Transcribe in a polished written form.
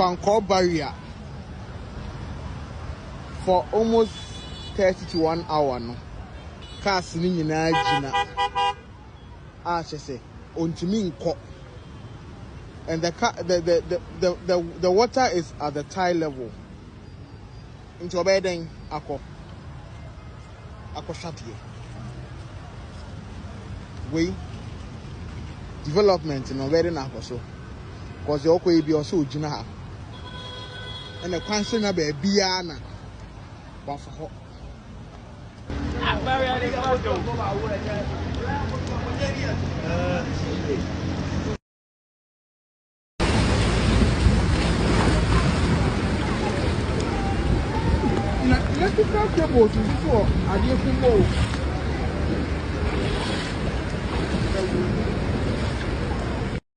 Kwankor barrier for almost 30 to 1 hour. No, cars ni nyina gina. Say ontimi nko. And the water is at the tide level. Into obeding ako shatie. We development in obeding ako so. Cause the oko be also gina ha. And the kwanse na be bia na ba fa ho. Electrical cables is for additional